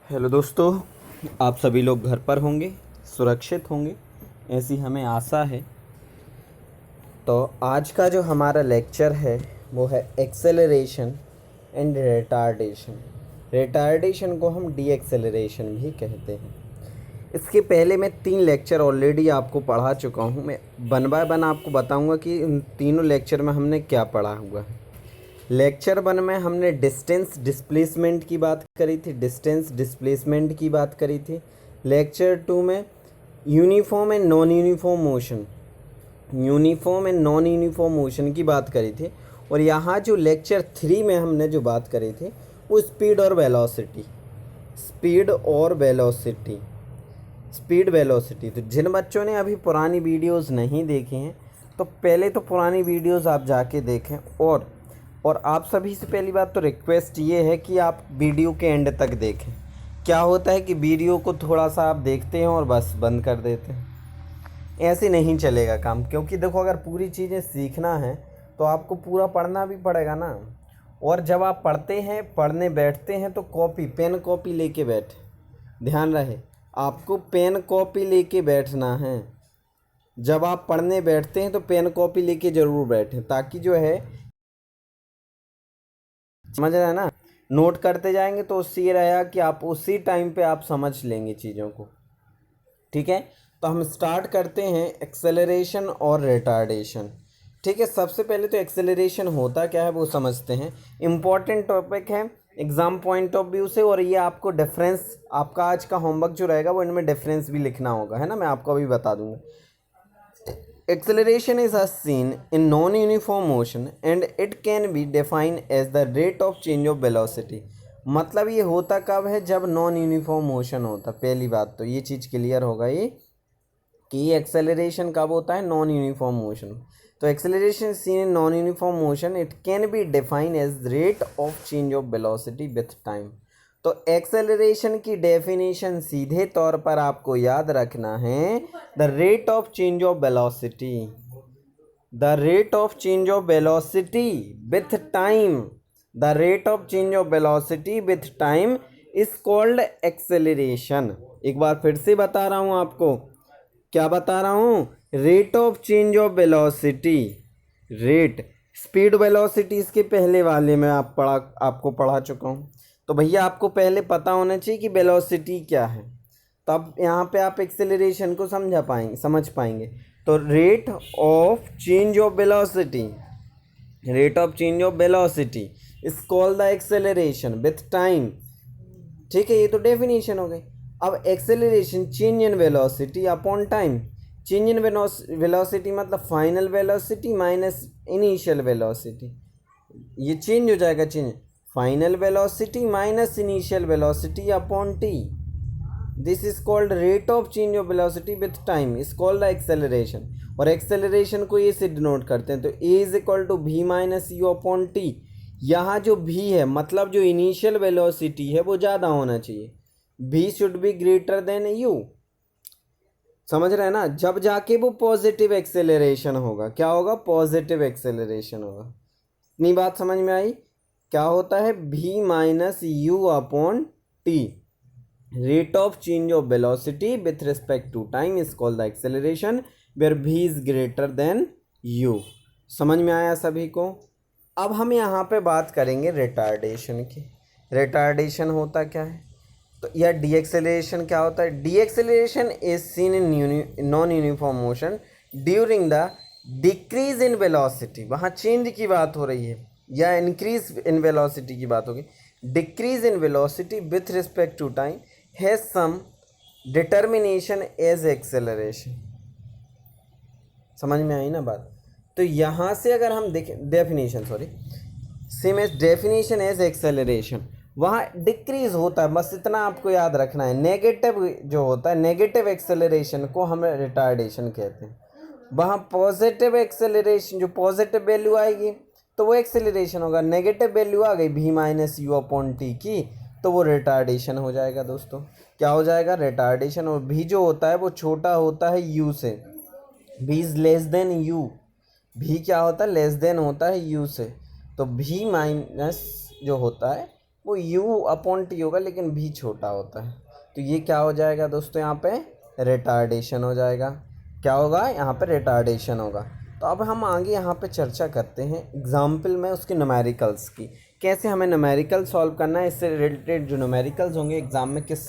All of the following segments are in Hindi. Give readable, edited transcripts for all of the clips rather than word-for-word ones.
हेलो दोस्तों, आप सभी लोग घर पर होंगे, सुरक्षित होंगे, ऐसी हमें आशा है। तो आज का जो हमारा लेक्चर है वो है एक्सेलरेशन एंड रिटार्डेशन। रिटार्डेशन को हम डी एक्सेलरेशन भी कहते हैं। इसके पहले मैं 3 लेक्चर ऑलरेडी आपको पढ़ा चुका हूँ। मैं वन बाय वन आपको बताऊँगा कि इन तीनों लेक्चर में हमने क्या पढ़ा हुआ है। लेक्चर 1 में हमने डिस्टेंस डिस्प्लेसमेंट की बात करी थी, डिस्टेंस डिस्प्लेसमेंट की बात करी थी। लेक्चर 2 में uniform and non uniform motion, uniform and non uniform motion की बात करी थी। और यहाँ जो लेक्चर 3 में हमने जो बात करी थी वो स्पीड और वेलोसिटी, स्पीड और वेलोसिटी, स्पीड वेलोसिटी। तो जिन बच्चों ने अभी पुरानी वीडियोस नहीं देखी हैं तो पहले तो पुरानी वीडियोस आप जाके देखें। और आप सभी से पहली बात तो रिक्वेस्ट ये है कि आप वीडियो के एंड तक देखें। क्या होता है कि वीडियो को थोड़ा सा आप देखते हैं और बस बंद कर देते हैं, ऐसे नहीं चलेगा काम। क्योंकि देखो, अगर पूरी चीज़ें सीखना है तो आपको पूरा पढ़ना भी पड़ेगा ना। और जब आप पढ़ते हैं, पढ़ने बैठते हैं तो कॉपी, पेन कॉपी लेके बैठे। ध्यान रहे, आपको पेन कॉपी लेके बैठना है। जब आप पढ़ने बैठते हैं तो पेन कॉपी लेके ज़रूर बैठें, ताकि जो है, समझ रहे हैं ना, नोट करते जाएंगे तो उससे ये रहेगा कि आप उसी टाइम पे आप समझ लेंगे चीज़ों को। ठीक है, तो हम स्टार्ट करते हैं एक्सेलरेशन और रिटार्डेशन। ठीक है, सबसे पहले तो एक्सेलरेशन होता क्या है वो समझते हैं। इम्पॉर्टेंट टॉपिक है एग्ज़ाम पॉइंट ऑफ व्यू से। और ये आपको डिफरेंस, आपका आज का होमवर्क जो रहेगा वो इनमें डिफरेंस भी लिखना होगा, है ना, मैं आपको अभी बता दूंगा। Acceleration is as seen in non-uniform motion and it can be defined as the rate of change of velocity। मतलब ये होता कब है? जब नॉन यूनिफॉर्म मोशन होता। पहली बात तो ये चीज़ क्लियर होगा ये कि ये एक्सेलरेशन कब होता है? Non uniform motion. तो acceleration seen in non uniform motion, it can be define as rate of change of velocity with time. तो एक्सेलरेशन की डेफिनेशन सीधे तौर पर आपको याद रखना है, the rate of change of velocity, the rate of change of velocity with time, the rate of change of velocity with time is called acceleration. एक बार फिर से बता रहा हूँ आपको, क्या बता रहा हूँ? Rate of change of velocity, rate, speed velocity इसके पहले वाले में आपको पढ़ा चुका हूँ। तो भैया आपको पहले पता होना चाहिए कि वेलोसिटी क्या है, तब यहाँ पे आप एक्सेलरेशन को समझ पाएंगे। तो rate of change of velocity, rate of change of velocity is called the acceleration with time. ठीक है, ये तो डेफिनेशन हो गई। अब acceleration change in velocity upon time. Change in velocity मतलब final velocity minus initial velocity, ये चेंज हो जाएगा। Change final velocity minus initial velocity upon T, this is called rate of change of velocity with time, is called the acceleration. और एक्सेलरेशन को ये से डिनोट करते हैं, तो A is equal to V minus you upon T. यहाँ जो v है मतलब जो इनिशियल वेलोसिटी है वो ज़्यादा होना चाहिए, v should be greater than u। समझ रहे हैं ना? जब जाके वो पॉजिटिव एक्सेलरेशन होगा। क्या होगा? पॉजिटिव एक्सेलरेशन होगा। इतनी बात समझ में आई? क्या होता है? v minus you upon t, rate of change of velocity with respect to time is called the acceleration where v is greater than u। समझ में आया सभी को? अब हम यहाँ पे बात करेंगे रिटार्डेशन की। रिटार्डेशन होता क्या है? तो या डी एक्सेलरेशन क्या होता है? D acceleration is seen in non uniform motion during the decrease in velocity. वहाँ चेंज की बात हो रही है या इंक्रीज इन वेलोसिटी की बात होगी। Decrease in velocity with respect to time has some determination as acceleration. समझ में आई ना बात? तो यहाँ से अगर हम देखें definition, same as definition as acceleration, वहाँ डिक्रीज होता है, बस इतना आपको याद रखना है। नेगेटिव जो होता है, नेगेटिव एक्सेलरेशन को हम रिटार्डेशन कहते हैं। वहाँ पॉजिटिव एक्सेलरेशन, जो पॉजिटिव वैल्यू आएगी तो वो एक्सेलरेशन होगा। नेगेटिव वैल्यू आ गई v minus you upon T की, तो वो रिटार्डेशन हो जाएगा दोस्तों। क्या हो जाएगा? रिटार्डेशन। और v जो होता है वो छोटा होता है u से, v is less than u, v क्या होता है? लेस देन होता है u से। तो v माइनस जो होता है वो u अपॉन टी होगा, लेकिन v छोटा होता है। तो ये क्या हो जाएगा दोस्तों, यहाँ पे रिटार्डेशन हो जाएगा। क्या होगा, यहाँ पे रिटार्डेशन होगा। तो अब हम आगे यहाँ पे चर्चा करते हैं एग्जाम्पल में उसके न्यूमेरिकल्स की, कैसे हमें न्यूमेरिकल सॉल्व करना है। इससे रिलेटेड जो न्यूमेरिकल्स होंगे एग्जाम में किस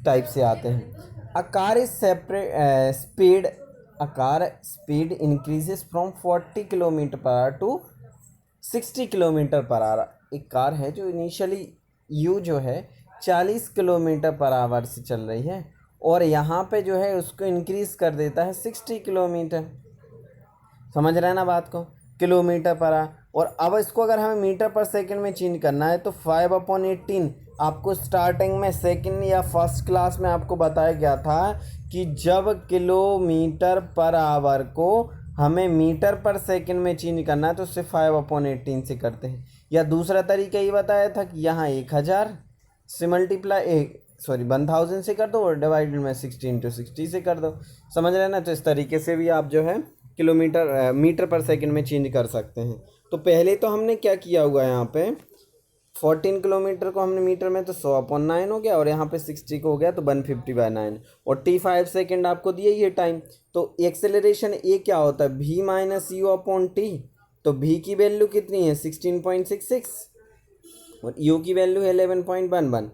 टाइप से आते हैं। A car is speed increases from 40 kilometre per hour to 60 kilometre per hour. एक कार है जो इनिशियली यू जो है 40 किलोमीटर पर आवर से चल रही है, और यहाँ पे जो है उसको इंक्रीज़ कर देता है 60 किलोमीटर। समझ रहे हैं ना बात को, किलोमीटर पर आवर। और अब इसको अगर हमें मीटर पर सेकंड में चेंज करना है तो 5/18 आपको स्टार्टिंग में सेकंड या फर्स्ट क्लास में आपको बताया गया था कि जब किलोमीटर पर आवर को हमें मीटर पर सेकंड में चेंज करना है तो उससे 5/18 से करते हैं। या दूसरा तरीका ये बताया था कि यहाँ 1000 से मल्टीप्लाई 1000 से कर दो और डिवाइडेड में 60 × 60 से कर दो। समझ रहे हैं ना। तो इस तरीके से भी आप जो है किलोमीटर मीटर पर सेकंड में चेंज कर सकते हैं। तो पहले तो हमने क्या किया हुआ है, यहाँ पे 14 किलोमीटर को हमने मीटर में तो 100/9 हो गया, और यहाँ पे 60 को हो गया तो 150/9, और t5 सेकंड आपको दिए ये टाइम। तो एक्सेलरेशन ए क्या होता है, v minus you upon T. तो v की वैल्यू कितनी है 16.66 और u की वैल्यू है 11.11,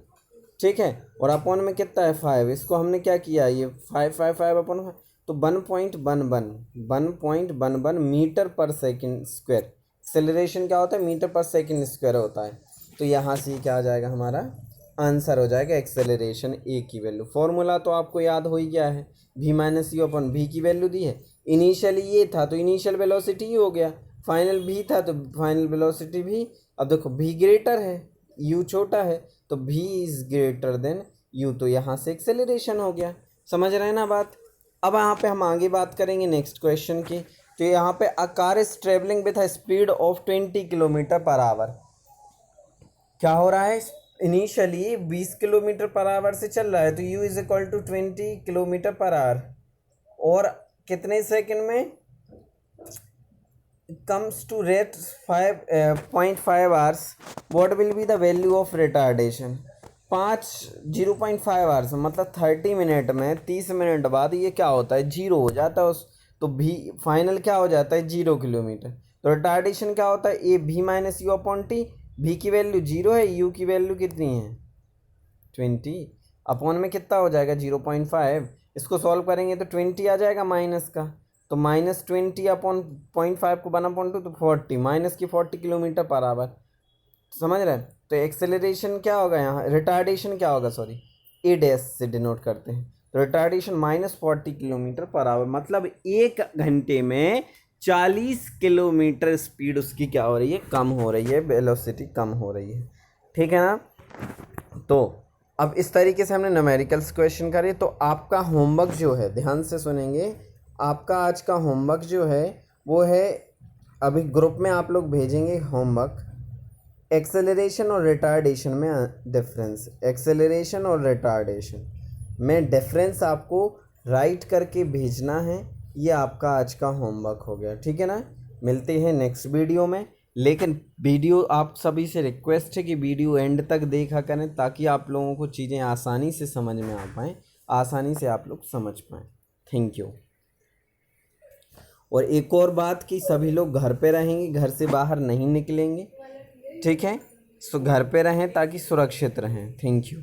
ठीक है। और अपॉन में कितना है 5, इसको हमने क्या किया, ये 5/5 तो 1.11 मीटर पर सेकंड स्क्वायर। एक्सेलरेशन क्या होता है, मीटर पर सेकंड स्क्वायर होता है। तो यहाँ से क्या आ जाएगा, हमारा आंसर हो जाएगा एक्सेलरेशन ए की वैल्यू। फॉर्मूला तो आपको याद हो ही गया है, v minus you upon v की वैल्यू दी है। इनिशियली ये था तो इनिशियल वेलोसिटी ही हो गया, फाइनल v था तो फाइनल वेलोसिटी भी। अब देखो v ग्रेटर है, u छोटा है, तो v is greater than u, तो यहाँ से एक्सेलरेशन हो गया। समझ रहे हैं ना बात। अब यहाँ पे हम आगे बात करेंगे नेक्स्ट क्वेश्चन की। तो यहाँ पे अ car is travelling with a speed of 20 kilometre per our. क्या हो रहा है, इनिशियली 20 किलोमीटर पर आवर से चल रहा है, तो u is equal to 20 kilometre per hour, और कितने सेकंड में comes to rate 5.5 hours. What will be the value of retardation? 0.5 hours मतलब 30 मिनट में 30 मिनट बाद ये क्या होता है, जीरो हो जाता है उस। तो भी फाइनल क्या हो जाता है 0 किलोमीटर। तो रिटार्डेशन क्या होता है, ए v minus you upon T. v की वैल्यू 0 है, u की वैल्यू कितनी है 20, अपॉन में कितना हो जाएगा 0.5। इसको सॉल्व करेंगे तो 20 आ जाएगा माइनस का, तो -20 अपॉन 0.5 को 1/2 तो 40, माइनस की 40 किलोमीटर पर आवर। समझ रहे हैं। तो एक्सेलरेशन क्या होगा, यहाँ रिटार्डेशन क्या होगा, सॉरी ए डैश से डिनोट करते हैं। तो रिटार्डेशन -40 किलोमीटर पर आवर, मतलब 1 घंटे में 40 किलोमीटर स्पीड उसकी क्या हो रही है, कम हो रही है, वेलोसिटी कम हो रही है। ठीक है ना। तो अब इस तरीके से हमने न्यूमेरिकल्स क्वेश्चन करे। तो आपका होमवर्क जो है, ध्यान से सुनेंगे, आपका आज का होमवर्क जो है वो है, अभी ग्रुप में आप लोग भेजेंगे होमवर्क, एक्सेलरेशन और रिटार्डेशन में डिफरेंस। एक्सेलरेशन और रिटार्डेशन में डिफरेंस आपको राइट करके भेजना है। ये आपका आज का होमवर्क हो गया, ठीक है ना। मिलते हैं नेक्स्ट वीडियो में, लेकिन वीडियो आप सभी से रिक्वेस्ट है कि वीडियो एंड तक देखा करें, ताकि आप लोगों को चीज़ें आसानी से समझ में आ पाएँ, आसानी से आप लोग समझ पाएँ। Thank you. और एक और बात कि सभी लोग घर पे रहेंगे, घर से बाहर नहीं निकलेंगे, ठीक है। सो घर पे रहें ताकि सुरक्षित रहें। Thank you.